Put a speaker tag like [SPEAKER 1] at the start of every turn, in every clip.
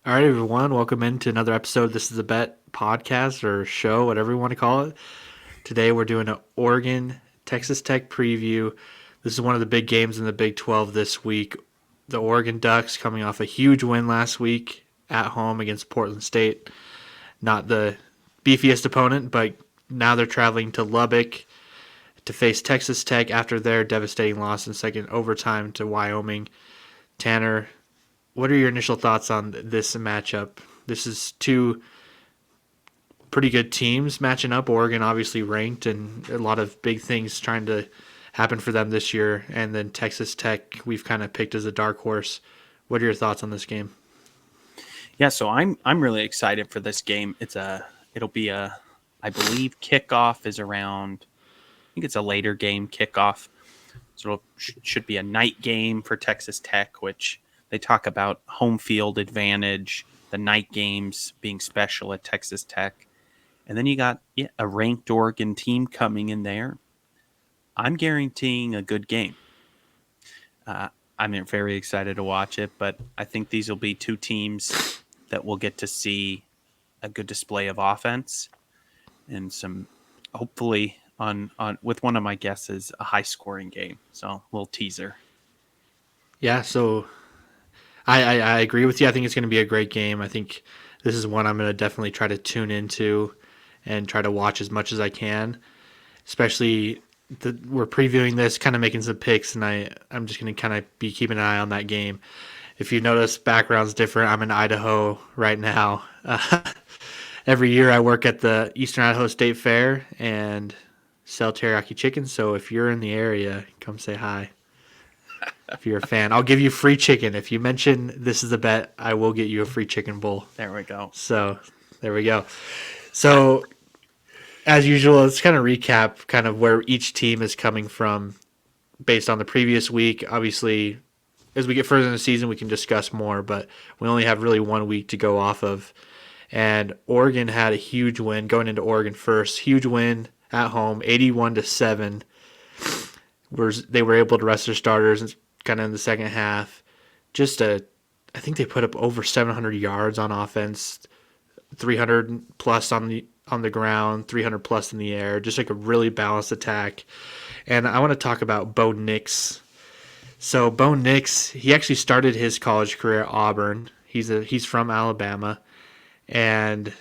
[SPEAKER 1] All right, everyone, welcome into another episode. This is a bet podcast or show, whatever you want to call it. Today we're doing an Oregon Texas Tech preview. This is one of the big games in the Big 12 this week. The Oregon Ducks coming off a huge win last week at home against Portland State. Not the beefiest opponent, but now they're traveling to Lubbock to face Texas Tech after their devastating loss in second overtime to Wyoming. Tanner, what are your initial thoughts on this matchup? This is two pretty good teams matching up. Oregon obviously ranked, and a lot of big things trying to happen for them this year. And then Texas Tech, we've kind of picked as a dark horse. What are your thoughts on this game?
[SPEAKER 2] Yeah, so I'm really excited for this game. It'll be I believe kickoff is around. I think it's a later game kickoff, so should be a night game for Texas Tech, which they talk about home field advantage, the night games being special at Texas Tech, and then you got a ranked Oregon team coming in there. I'm guaranteeing a good game. Uh, I'm very excited to watch it, but I think these will be two teams that we'll get to see a good display of offense and some, hopefully, on with one of my guesses, a high scoring game. So a little teaser.
[SPEAKER 1] Yeah, so I agree with you. I think it's going to be a great game. I think this is one I'm going to definitely try to tune into and try to watch as much as I can, especially we're previewing this, kind of making some picks, and I'm just going to kind of be keeping an eye on that game. If you notice, background's different. I'm in Idaho right now. Every year I work at the Eastern Idaho State Fair and sell teriyaki chicken. So if you're in the area, come say hi. If you're a fan, I'll give you free chicken. If you mention this is a bet, I will get you a free chicken bowl.
[SPEAKER 2] There we go.
[SPEAKER 1] So there we go. So as usual, let's kind of recap kind of where each team is coming from based on the previous week. Obviously, as we get further in the season, we can discuss more, but we only have really 1 week to go off of. And Oregon had a huge win going into Oregon first. Huge win at home, 81-7. They were able to rest their starters kind of in the second half. I think they put up over 700 yards on offense, 300 plus on the ground, 300 plus in the air. Just like a really balanced attack. And I want to talk about Bo Nix. So Bo Nix, he actually started his college career at Auburn. He's from Alabama, and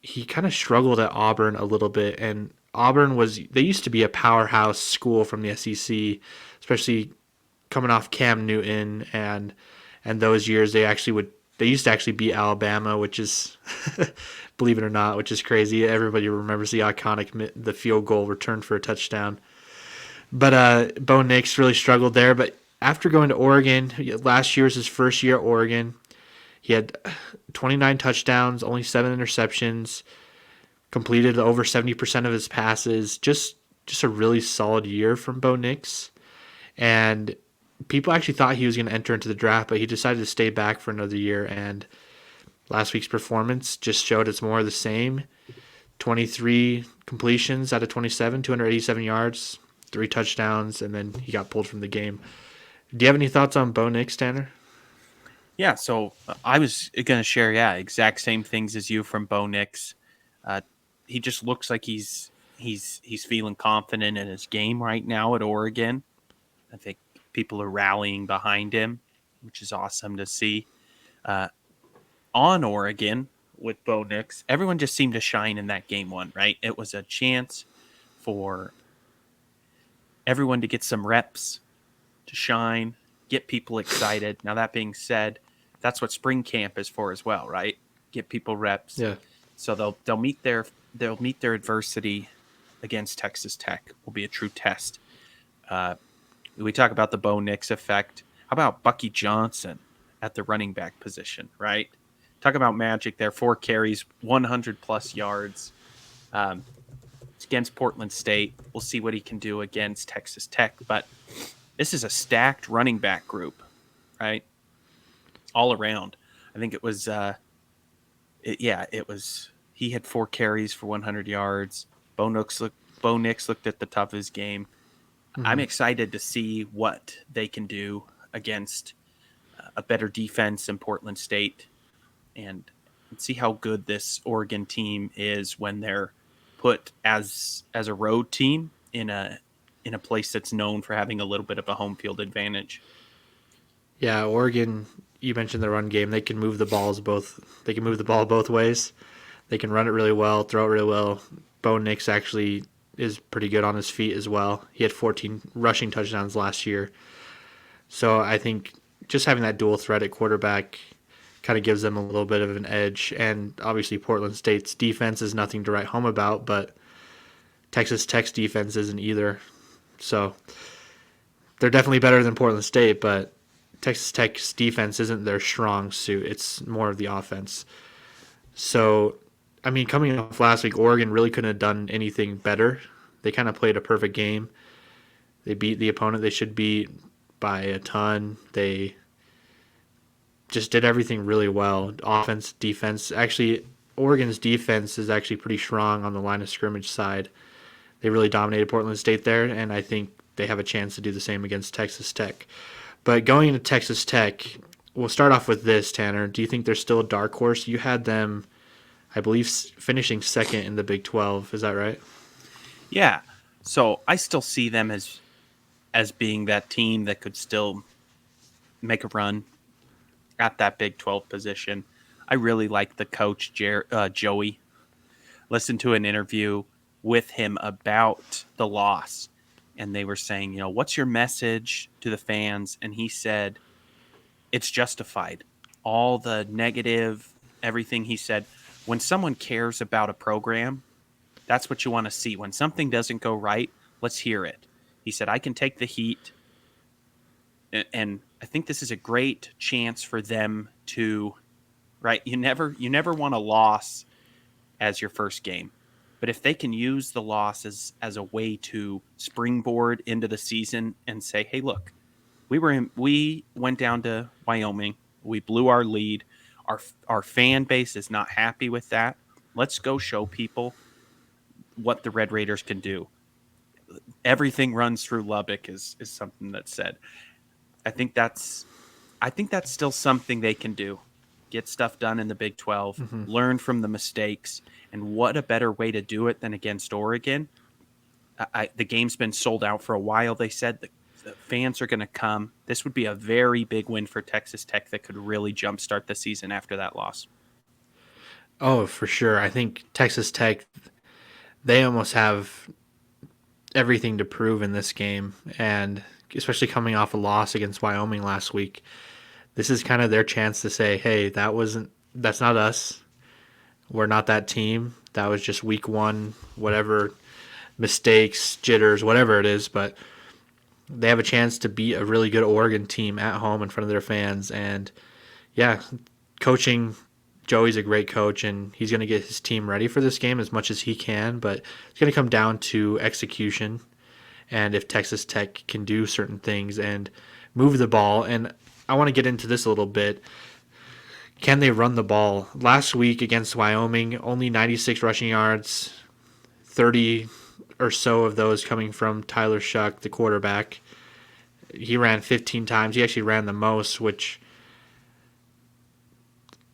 [SPEAKER 1] he kind of struggled at Auburn a little bit. And they used to be a powerhouse school from the SEC, especially coming off Cam Newton and those years. They used to actually beat Alabama, which is believe it or not, which is crazy. Everybody remembers the field goal return for a touchdown. But Bo Nix really struggled there. But after going to Oregon, last year was his first year at Oregon. He had 29 touchdowns, only 7 interceptions, completed over 70% of his passes. Just a really solid year from Bo Nix. And people actually thought he was going to enter into the draft, but he decided to stay back for another year. And last week's performance just showed it's more of the same. 23 completions out of 27, 287 yards, 3 touchdowns, and then he got pulled from the game. Do you have any thoughts on Bo Nix, Tanner?
[SPEAKER 2] Yeah, so I was going to share, exact same things as you from Bo Nix. He just looks like he's feeling confident in his game right now at Oregon. I think people are rallying behind him, which is awesome to see. On Oregon with Bo Nix, everyone just seemed to shine in that game one, right? It was a chance for everyone to get some reps, to shine, get people excited. Now, that being said, that's what spring camp is for as well, right? Get people reps.
[SPEAKER 1] Yeah.
[SPEAKER 2] So they'll meet their adversity against Texas Tech. Will be a true test. We talk about the Bo Nix effect. How about Bucky Johnson at the running back position, right? Talk about magic there. 4 carries, 100 plus yards. It's against Portland State. We'll see what he can do against Texas Tech. But this is a stacked running back group, right? All around. I think it was, he had 4 carries for 100 yards. Bo Nix looked at the top of his game. Mm-hmm. I'm excited to see what they can do against a better defense in Portland State. and see how good this Oregon team is when they're put as a road team in a place that's known for having a little bit of a home field advantage.
[SPEAKER 1] Yeah, Oregon. You mentioned the run game. They can move the balls both. They can move the ball both ways. They can run it really well, throw it really well. Bo Nix actually is pretty good on his feet as well. He had 14 rushing touchdowns last year. So I think just having that dual threat at quarterback kind of gives them a little bit of an edge. And obviously, Portland State's defense is nothing to write home about, but Texas Tech's defense isn't either. So they're definitely better than Portland State, but Texas Tech's defense isn't their strong suit. It's more of the offense. So, I mean, coming off last week, Oregon really couldn't have done anything better. They kind of played a perfect game. They beat the opponent they should beat by a ton. They just did everything really well. Offense, defense. Actually, Oregon's defense is actually pretty strong on the line of scrimmage side. They really dominated Portland State there, and I think they have a chance to do the same against Texas Tech. But going into Texas Tech, we'll start off with this, Tanner. Do you think they're still a dark horse? You had them, I believe, finishing second in the Big 12. Is that right?
[SPEAKER 2] Yeah. So I still see them as being that team that could still make a run at that Big 12 position. I really like the coach, Joey. Listened to an interview with him about the loss, and they were saying, what's your message to the fans? And he said, it's justified. All the negative, everything he said, when someone cares about a program, that's what you want to see. When something doesn't go right, let's hear it. He said, I can take the heat, and I think this is a great chance for them to, right? You never want a loss as your first game. But if they can use the loss as a way to springboard into the season and say, hey, look, we went down to Wyoming, we blew our lead, our fan base is not happy with that. Let's go show people what the Red Raiders can do. Everything runs through Lubbock is something that's said. I think that's still something they can do. Get stuff done in the Big 12, learn from the mistakes, and what a better way to do it than against Oregon. The game's been sold out for a while. They said the fans are going to come. This would be a very big win for Texas Tech that could really jumpstart the season after that loss.
[SPEAKER 1] Oh, for sure. I think Texas Tech, they almost have everything to prove in this game, and especially coming off a loss against Wyoming last week, this is kind of their chance to say, hey, that's not us. We're not that team. That was just week one, whatever, mistakes, jitters, whatever it is, but they have a chance to beat a really good Oregon team at home in front of their fans. And yeah, coaching, Joey's a great coach, and he's going to get his team ready for this game as much as he can, but it's going to come down to execution and if Texas Tech can do certain things and move the ball. And I want to get into this a little bit. Can they run the ball? Last week against Wyoming, only 96 rushing yards, 30 or so of those coming from Tyler Shuck, the quarterback. He ran 15 times. He actually ran the most, which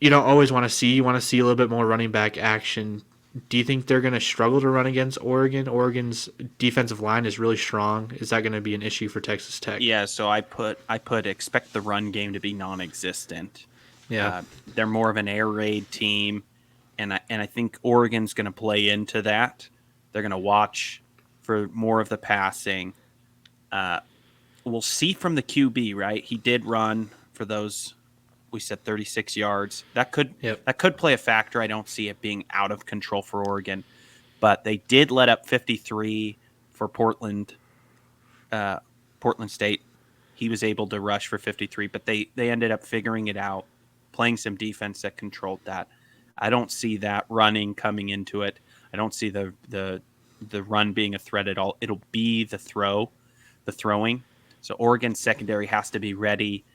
[SPEAKER 1] you don't always want to see. You want to see a little bit more running back action. Do you think they're going to struggle to run against Oregon? Oregon's defensive line is really strong. Is that going to be an issue for Texas Tech?
[SPEAKER 2] Yeah, so I put expect the run game to be non-existent.
[SPEAKER 1] Yeah.
[SPEAKER 2] They're more of an air raid team, and I think Oregon's going to play into that. They're going to watch for more of the passing. We'll see from the QB, right? He did run for those, we said 36 yards. That could play a factor. I don't see it being out of control for Oregon, but they did let up 53 for Portland State. He was able to rush for 53, but they ended up figuring it out, playing some defense that controlled that. I don't see that running coming into it. I don't see the run being a threat at all. It'll be the throwing. So Oregon's secondary has to be ready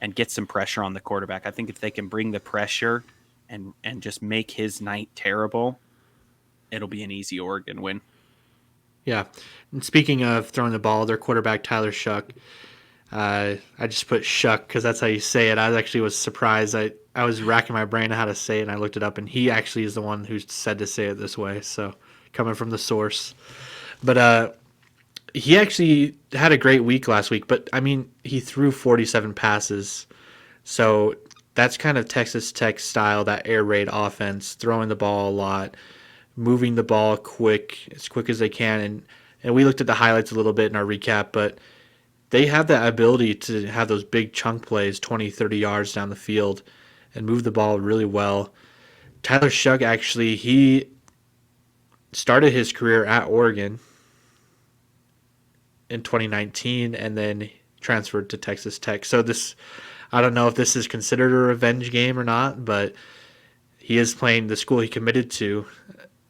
[SPEAKER 2] and get some pressure on the quarterback. I think if they can bring the pressure and just make his night terrible, it'll be an easy Oregon win.
[SPEAKER 1] Yeah. And speaking of throwing the ball, their quarterback, Tyler Shuck, I just put Shuck because that's how you say it. I actually was surprised. I was racking my brain on how to say it, and I looked it up, and he actually is the one who said to say it this way. So coming from the source, but he actually had a great week last week. But I mean, he threw 47 passes, so that's kind of Texas Tech style, that air raid offense, throwing the ball a lot, moving the ball as quick as they can, and we looked at the highlights a little bit in our recap, but they have that ability to have those big chunk plays 20, 30 yards down the field and move the ball really well. Tyler Shuck, actually, he started his career at Oregon in 2019 and then transferred to Texas Tech. So this, I don't know if this is considered a revenge game or not, but he is playing the school he committed to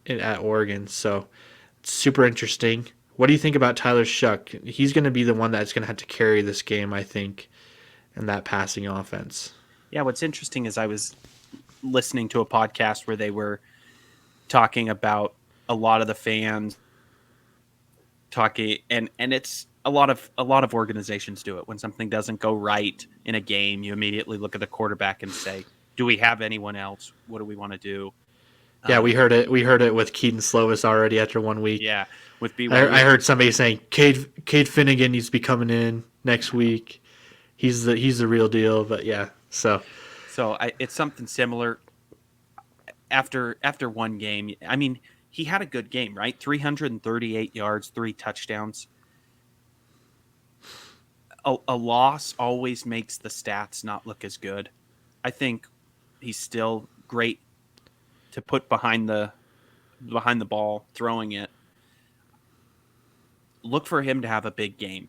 [SPEAKER 1] at Oregon. So it's super interesting. What do you think about Tyler Shuck? He's going to be the one that's going to have to carry this game, I think, in that passing offense.
[SPEAKER 2] Yeah, what's interesting is I was listening to a podcast where they were talking about a lot of the fans talking, and it's a lot of organizations do it. When something doesn't go right in a game, you immediately look at the quarterback and say, do we have anyone else? What do we want to do?
[SPEAKER 1] Yeah, we heard it. We heard it with Keaton Slovis already after 1 week.
[SPEAKER 2] Yeah, with BYU.
[SPEAKER 1] I heard somebody saying Cade Finnegan needs to be coming in next week. He's the real deal. But yeah, so
[SPEAKER 2] it's something similar. After one game, I mean, he had a good game, right? 338 yards, 3 touchdowns. A loss always makes the stats not look as good. I think he's still great to put behind the ball, throwing it. Look for him to have a big game.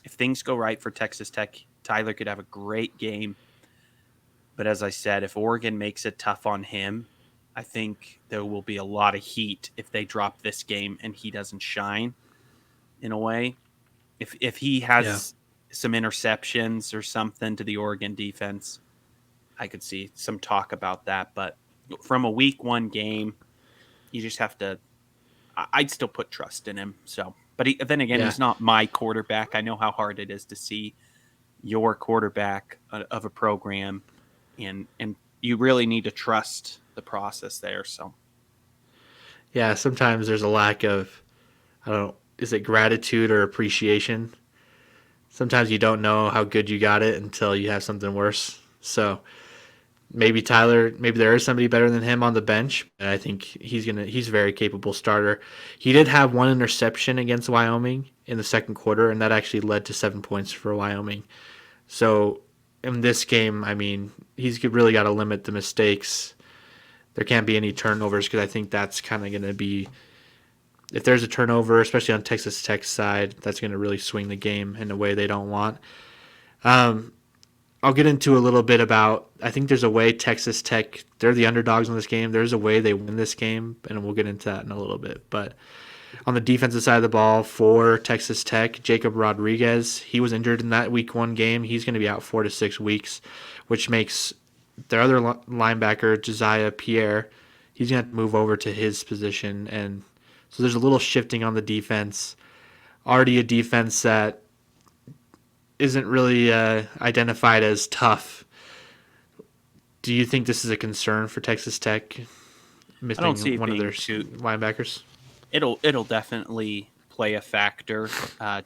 [SPEAKER 2] If things go right for Texas Tech, Tyler could have a great game. But as I said, if Oregon makes it tough on him, I think there will be a lot of heat if they drop this game and he doesn't shine in a way. If he has some interceptions or something to the Oregon defense, I could see some talk about that. But from a week 1 game, you just have to – I'd still put trust in him. So, but then again, he's not my quarterback. I know how hard it is to see your quarterback of a program, and you really need to trust the process there. So,
[SPEAKER 1] yeah, sometimes there's a lack of, I don't know, is it gratitude or appreciation? Sometimes you don't know how good you got it until you have something worse. So maybe there is somebody better than him on the bench. But I think he's a very capable starter. He did have 1 interception against Wyoming in the second quarter, and that actually led to 7 points for Wyoming. So in this game, I mean, he's really got to limit the mistakes. There can't be any turnovers because I think that's kind of going to be, if there's a turnover, especially on Texas Tech's side, that's going to really swing the game in a way they don't want. I'll get into a little bit about, I think there's a way Texas Tech, they're the underdogs in this game. There's a way they win this game, and we'll get into that in a little bit. But on the defensive side of the ball for Texas Tech, Jacob Rodriguez, he was injured in that week 1 game. He's going to be out 4 to 6 weeks, which makes their other linebacker, Josiah Pierre, he's going to move over to his position. And so there's a little shifting on the defense. Already a defense that isn't really identified as tough. Do you think this is a concern for Texas Tech, missing one of their linebackers?
[SPEAKER 2] It'll definitely play a factor.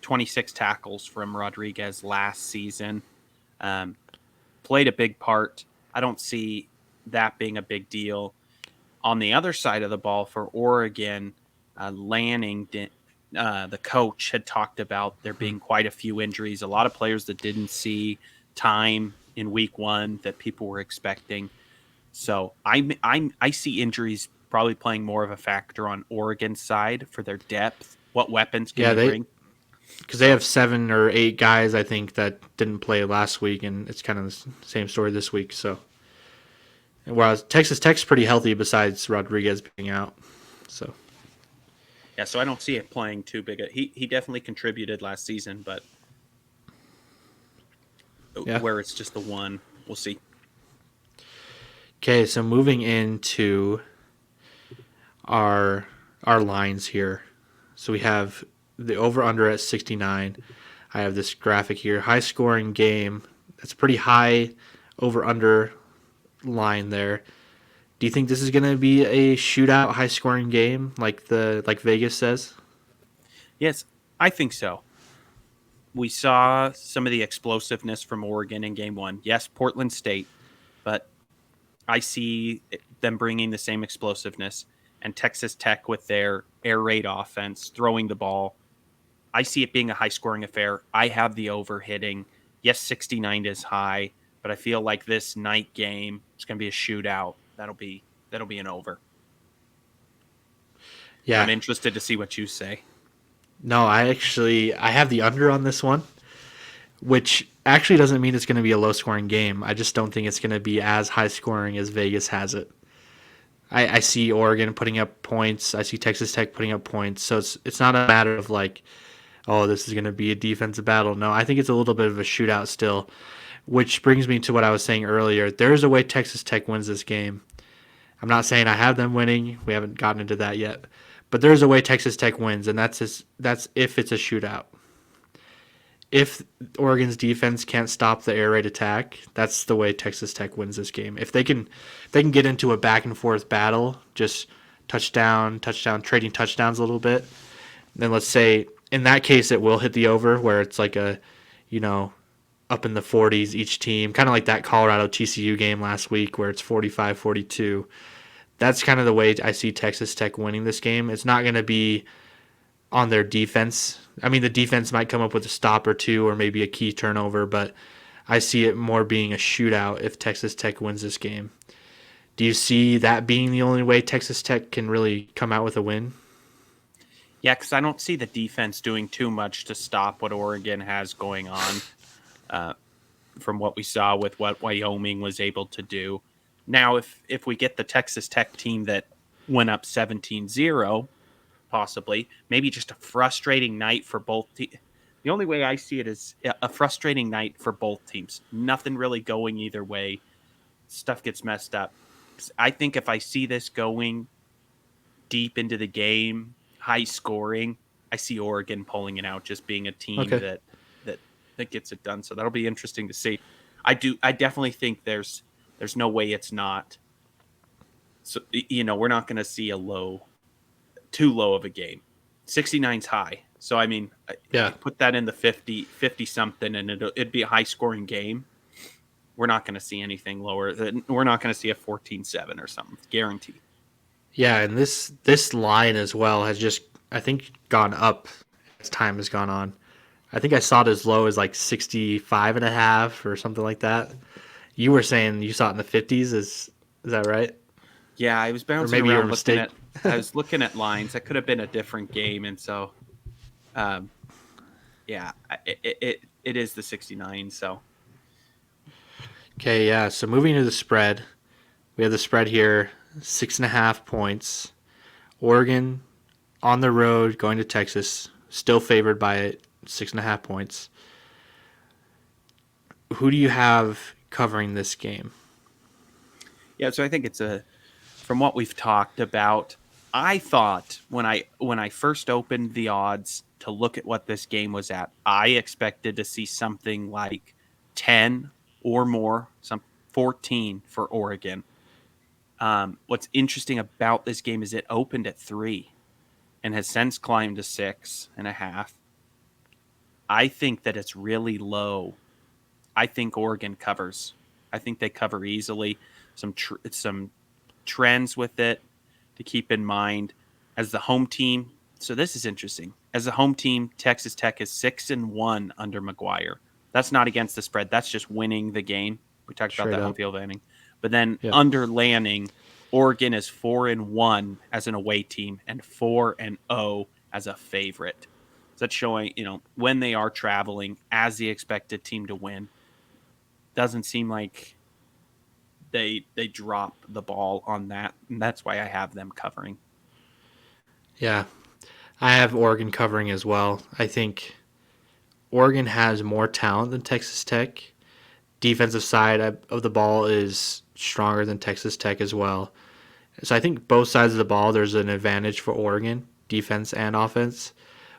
[SPEAKER 2] 26 tackles from Rodriguez last season. Played a big part. I don't see that being a big deal. On the other side of the ball for Oregon, Lanning, the coach, had talked about there being quite a few injuries, a lot of players that didn't see time in week 1 that people were expecting. So I see injuries probably playing more of a factor on Oregon's side for their depth. What weapons can they bring?
[SPEAKER 1] Because they have 7 or 8 guys, I think, that didn't play last week, and it's kind of the same story this week. So, whereas Texas Tech's pretty healthy besides Rodriguez being out. So,
[SPEAKER 2] yeah, so I don't see it playing too big. He definitely contributed last season, but where it's just the one, we'll see.
[SPEAKER 1] Okay, so moving into our lines here. So we have the over-under at 69. I have this graphic here. High-scoring game. That's pretty high over-under line there. Do you think this is going to be a shootout, high scoring game like Vegas says?
[SPEAKER 2] Yes, I think so. We saw some of the explosiveness from Oregon in game one. Yes, Portland State, but I see them bringing the same explosiveness, and Texas Tech with their air raid offense, throwing the ball. I see it being a high scoring affair. I have the over hitting. Yes, 69 is high, but I feel like this night game is going to be a shootout. That'll be an over. And I'm
[SPEAKER 1] Yeah.
[SPEAKER 2] interested to see what you say.
[SPEAKER 1] No, I have the under on this one, which actually doesn't mean it's going to be a low scoring game. I just don't think it's going to be as high scoring as Vegas has it. I see Oregon putting up points. I see Texas Tech putting up points. So it's not a matter of like, oh, this is going to be a defensive battle. No, I think it's a little bit of a shootout still, which brings me to what I was saying earlier. There's a way Texas Tech wins this game. I'm not saying I have them winning. We haven't gotten into that yet. But there's a way Texas Tech wins, and that's if it's a shootout. If Oregon's defense can't stop the air raid attack, that's the way Texas Tech wins this game. If they can get into a back and forth battle, just touchdown, trading touchdowns a little bit, then let's say in that case it will hit the over where it's like a, up in the 40s each team, kind of like that Colorado TCU game last week where it's 45-42. That's kind of the way I see Texas Tech winning this game. It's not going to be on their defense. I mean, the defense might come up with a stop or two or maybe a key turnover, but I see it more being a shootout if Texas Tech wins this game. Do you see that being the only way Texas Tech can really come out with a win?
[SPEAKER 2] Yeah, because I don't see the defense doing too much to stop what Oregon has going on from what we saw with what Wyoming was able to do. Now, if we get the Texas Tech team that went up 17-0, possibly, maybe just a frustrating night for both teams. The only way I see it is a frustrating night for both teams. Nothing really going either way. Stuff gets messed up. I think if I see this going deep into the game, high scoring, I see Oregon pulling it out, just being a team
[SPEAKER 1] Okay.
[SPEAKER 2] that gets it done. So that'll be interesting to see. I definitely think there's no way it's not. So we're not going to see too low of a game. 69's high. So, I mean,
[SPEAKER 1] Yeah.
[SPEAKER 2] put that in the 50 something, and it'd be a high scoring game. We're not going to see anything lower. We're not going to see a 14-7 or something. Guaranteed.
[SPEAKER 1] Yeah, and this line as well has just, I think, gone up as time has gone on. I think I saw it as low as like 65.5 or something like that. You were saying you saw it in the 50s. Is that right?
[SPEAKER 2] Yeah, I was bouncing
[SPEAKER 1] maybe you were
[SPEAKER 2] around looking
[SPEAKER 1] mistaken.
[SPEAKER 2] I was looking at lines. That could have been a different game, and so, yeah, it is the 69. So
[SPEAKER 1] Okay, yeah. So moving to the spread, we have the spread here, 6.5 points. Oregon on the road going to Texas, still favored by 6.5 points. Who do you have covering this game?
[SPEAKER 2] yeah, so I think from what we've talked about. I thought when I first opened the odds to look at what this game was at, I expected to see something like 10 or more, some 14 for Oregon. What's interesting about this game is it opened at 3 and has since climbed to 6.5. I think that it's really low. I think Oregon covers. I think they cover easily. Some trends with it to keep in mind as the home team. So this is interesting. As the home team, Texas Tech is 6-1 under McGuire. That's not against the spread. That's just winning the game. We talked about
[SPEAKER 1] Straight
[SPEAKER 2] that home
[SPEAKER 1] up.
[SPEAKER 2] field advantage. But then
[SPEAKER 1] Yep.
[SPEAKER 2] under Lanning, Oregon is 4-1 as an away team and 4-0 as a favorite. So that's showing, when they are traveling as the expected team to win. Doesn't seem like they drop the ball on that, and that's why I have them covering.
[SPEAKER 1] Yeah, I have Oregon covering as well. I think Oregon has more talent than Texas Tech. Defensive side of the ball is stronger than Texas Tech as well. So I think both sides of the ball, there's an advantage for Oregon, defense and offense.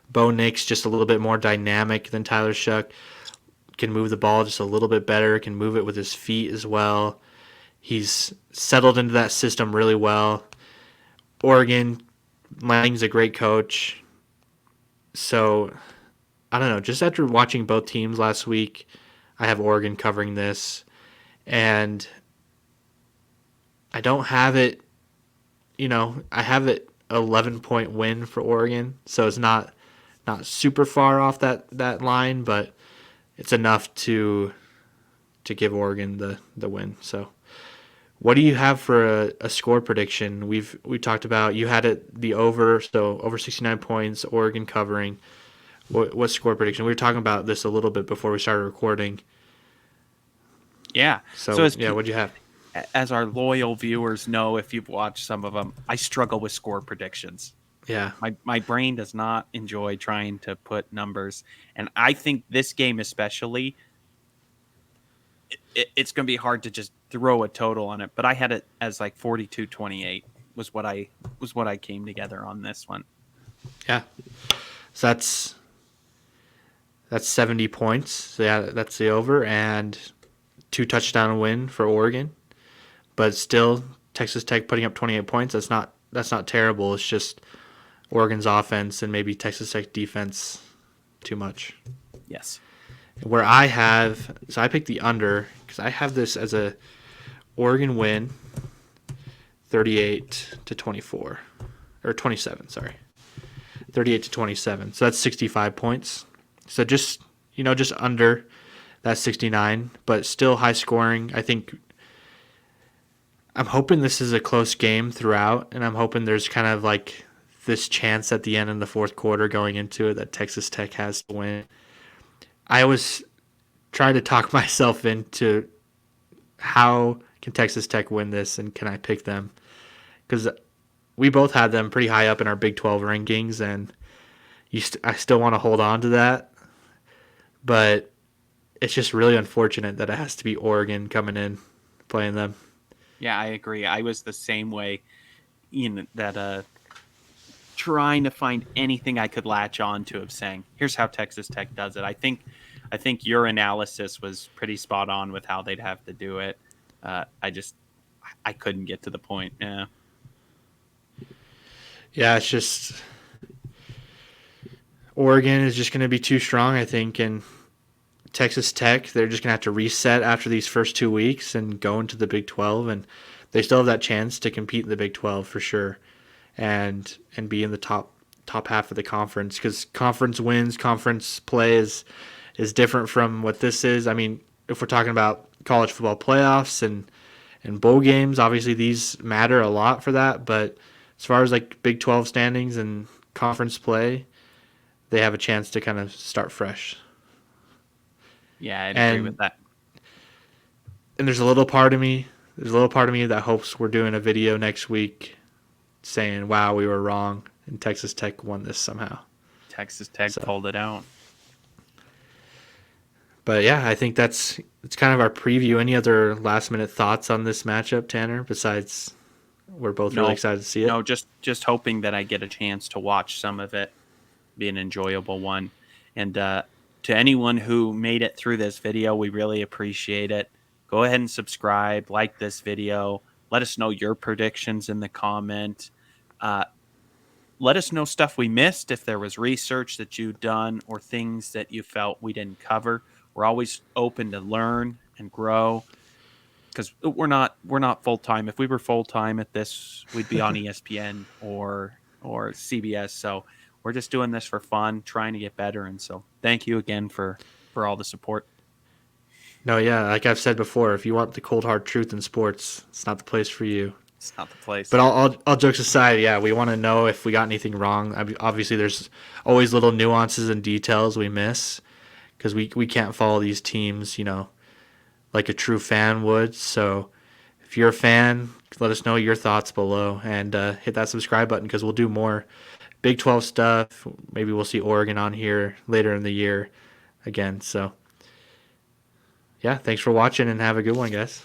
[SPEAKER 1] Bo Nix just a little bit more dynamic than Tyler Shuck. Can move the ball just a little bit better. Can move it with his feet as well. He's settled into that system really well. Oregon, Lanning's a great coach. So, I don't know. Just after watching both teams last week, I have Oregon covering this. And I don't have it, I have it 11-point win for Oregon. So it's not super far off that line, but it's enough to give Oregon the win. So what do you have for a score prediction? We talked about, you had it the over, so over 69 points, Oregon covering. What score prediction? We were talking about this a little bit before we started recording.
[SPEAKER 2] Yeah.
[SPEAKER 1] So what'd you have?
[SPEAKER 2] As our loyal viewers know, if you've watched some of them, I struggle with score predictions.
[SPEAKER 1] Yeah.
[SPEAKER 2] My brain does not enjoy trying to put numbers. And I think this game especially, it's going to be hard to just throw a total on it. But I had it as like 42-28 was what I came together on this one.
[SPEAKER 1] Yeah. So that's 70 points. So yeah, that's the over, and 2 touchdown win for Oregon. But still, Texas Tech putting up 28 points. That's not terrible. It's just Oregon's offense and maybe Texas Tech defense too much.
[SPEAKER 2] Yes.
[SPEAKER 1] Where so I picked the under because I have this as a Oregon win, 38-24, or 27. Sorry, 38-27. So that's 65 points. So just under that 69, but still high scoring. I'm hoping this is a close game throughout, and I'm hoping there's kind of like this chance at the end in the fourth quarter going into it that Texas Tech has to win. I was trying to talk myself into how can Texas Tech win this, and can I pick them? Because we both had them pretty high up in our Big 12 rankings, and I still want to hold on to that. But it's just really unfortunate that it has to be Oregon coming in playing them.
[SPEAKER 2] Yeah, I agree. I was the same way trying to find anything I could latch on to of saying, here's how Texas Tech does it. I think your analysis was pretty spot on with how they'd have to do it. I couldn't get to the point. Yeah.
[SPEAKER 1] Yeah, it's just Oregon is just going to be too strong, I think, and Texas Tech, they're just going to have to reset after these first 2 weeks and go into the Big 12, and they still have that chance to compete in the Big 12 for sure, and be in the top half of the conference, because conference wins, conference play is different from what this is. I mean, if we're talking about college football playoffs and bowl games, obviously these matter a lot for that, but as far as like Big 12 standings and conference play, they have a chance to kind of start fresh.
[SPEAKER 2] Yeah, I'd agree with that.
[SPEAKER 1] And there's a little part of me that hopes we're doing a video next week saying, wow, we were wrong, and Texas Tech won this somehow.
[SPEAKER 2] Texas Tech pulled it out.
[SPEAKER 1] But yeah, I think it's kind of our preview. Any other last minute thoughts on this matchup, Tanner, besides we're both really excited to see it?
[SPEAKER 2] No, just hoping that I get a chance to watch some of it, be an enjoyable one. And to anyone who made it through this video, we really appreciate it. Go ahead and subscribe, like this video. Let us know your predictions in the comment. Let us know stuff we missed, if there was research that you've done or things that you felt we didn't cover. We're always open to learn and grow, because we're not full-time. If we were full-time at this, we'd be on ESPN or CBS. So we're just doing this for fun, trying to get better. And so thank you again for all the support.
[SPEAKER 1] No, yeah, like I've said before, if you want the cold hard truth in sports, it's not the place for you.
[SPEAKER 2] It's not the place.
[SPEAKER 1] But all jokes aside, yeah, we want to know if we got anything wrong. Obviously, there's always little nuances and details we miss, because we can't follow these teams, like a true fan would. So if you're a fan, let us know your thoughts below, and hit that subscribe button, because we'll do more Big 12 stuff. Maybe we'll see Oregon on here later in the year again. So yeah, thanks for watching, and have a good one, guys.